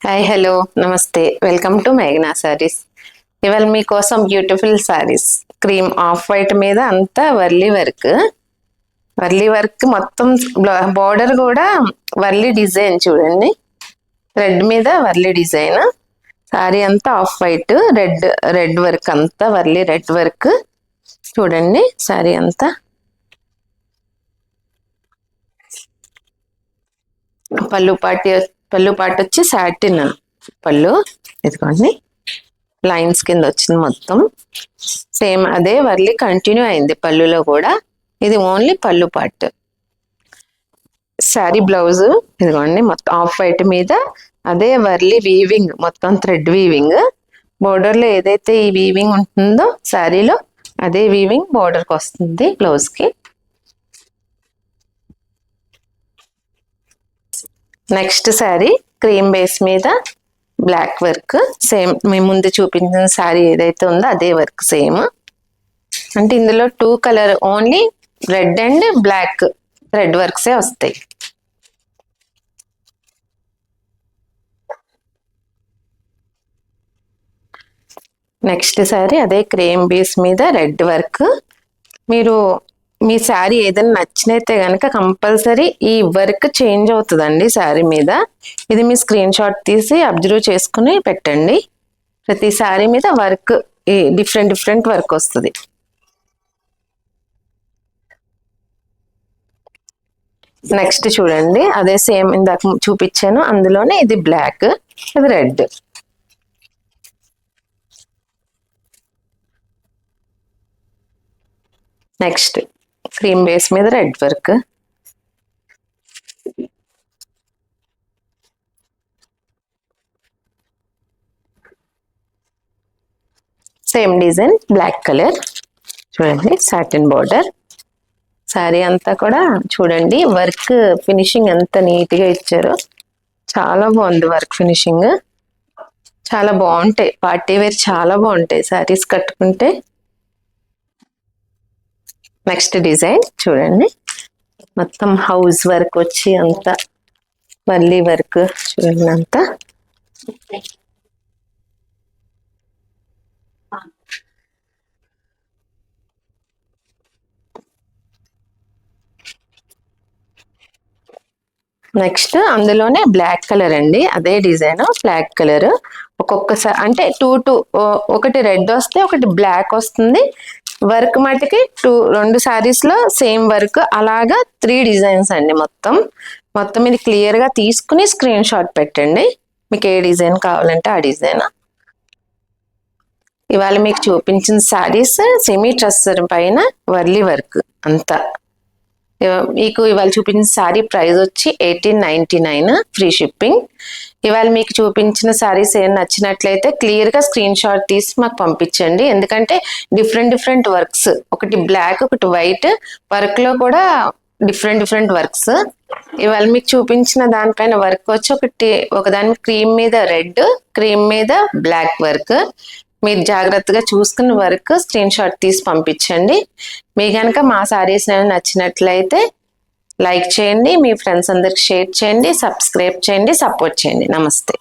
Hi hello నమస్తే welcome to మేఘనా సారీస్. ఇవాళ మీకోసం beautiful saris cream off white మీద అంతా వర్లీ వర్క్ మొత్తం బార్డర్ కూడా వర్లీ డిజైన్ చూడండి. రెడ్ మీద వర్లీ డిజైన్, సారీ అంతా off white, red red work, అంతా వర్లీ రెడ్ వర్క్ చూడండి. సారీ అంతా పళ్ళు పాటు వచ్చి సాటిన్ పళ్ళు, ఇదిగోండి లైన్స్ కింద వచ్చింది మొత్తం. సేమ్ అదే వర్లీ కంటిన్యూ అయింది పళ్ళులో కూడా. ఇది ఓన్లీ పళ్ళు పార్ట్. శారీ బ్లౌజ్ ఇదిగోండి మొత్తం ఆఫ్ వైట్ మీద అదే వర్లీ వీవింగ్, మొత్తం థ్రెడ్ వీవింగ్. బోర్డర్లో ఏదైతే ఈ వీవింగ్ ఉంటుందో శారీలో అదే వీవింగ్ బోర్డర్కి వస్తుంది బ్లౌజ్కి. నెక్స్ట్ శారీ క్రీమ్ బేస్ మీద బ్లాక్ వర్క్, సేమ్ మేము ముందు చూపించిన శారీ ఏదైతే ఉందో అదే వర్క్ సేమ్. అంటే ఇందులో 2 colour only red and black red వర్క్సే వస్తాయి. నెక్స్ట్ శారీ అదే క్రీమ్ బేస్ మీద రెడ్ వర్క్. మీరు మీ శారీ ఏదైనా నచ్చినైతే కనుక కంపల్సరీ ఈ వర్క్ చేంజ్ అవుతుందండి శారీ మీద. ఇది మీ స్క్రీన్ షాట్ తీసి అబ్జర్వ్ చేసుకుని పెట్టండి. ప్రతి శారీ మీద వర్క్ డిఫరెంట్ వర్క్ వస్తుంది. నెక్స్ట్ చూడండి అదే సేమ్ ఇందాక చూపించాను, అందులోనే ఇది బ్లాక్, ఇది రెడ్. నెక్స్ట్ క్రీమ్ బేస్ మీద red work, same design black colour చూడండి, సాటిన్ బార్డర్. శారీ అంతా కూడా చూడండి వర్క్ ఫినిషింగ్ ఎంత నీట్గా ఇచ్చారో, చాలా బాగుంది వర్క్ ఫినిషింగ్. చాలా బాగుంటాయి, పార్టీ వేర్ చాలా బాగుంటాయి శారీస్ కట్టుకుంటే. నెక్స్ట్ డిజైన్ చూడండి, మొత్తం హౌస్ వర్క్ వచ్చి అంతా వర్లీ వర్క్ చూడండి అంతా. నెక్స్ట్ అందులోనే బ్లాక్ కలర్ అండి, అదే డిజైన్ బ్లాక్ కలర్. ఒక్కొక్కసారి అంటే 2 ఒకటి రెడ్ వస్తే ఒకటి బ్లాక్ వస్తుంది. వర్క్ మటుకి 2 సారీస్ లో సేమ్ వర్క్, అలాగా 3 డిజైన్స్ అండి మొత్తం ఇది క్లియర్ గా తీసుకుని స్క్రీన్ షాట్ పెట్టండి, మీకు ఏ డిజైన్ కావాలంటే ఆ డిజైన్. ఇవాళ మీకు చూపించిన సారీస్ సెమీ ట్రస్సర్ పైన వర్లీ వర్క్ అంతా. మీకు ఇవాళ చూపించిన శారీ ప్రైస్ వచ్చి 1899, ఫ్రీ షిప్పింగ్. ఇవాళ మీకు చూపించిన శారీస్ ఏం నచ్చినట్లయితే క్లియర్గా స్క్రీన్ షాట్ తీసి మాకు పంపించండి. ఎందుకంటే డిఫరెంట్ వర్క్స్, ఒకటి బ్లాక్ ఒకటి వైట్, వర్క్లో కూడా డిఫరెంట్ వర్క్స్. ఇవాళ మీకు చూపించిన దానిపైన వర్క్ వచ్చి ఒకదాని క్రీమ్ మీద రెడ్, క్రీమ్ మీద బ్లాక్ వర్క్. మీరు జాగ్రత్తగా చూసుకుని వర్క్ స్క్రీన్ షాట్ తీసి పంపించండి. మీ కనుక మా సారీస్ నచ్చినట్లయితే లైక్ చేయండి, మీ ఫ్రెండ్స్ అందరికి షేర్ చేయండి, సబ్స్క్రైబ్ చేయండి, సపోర్ట్ చేయండి. నమస్తే.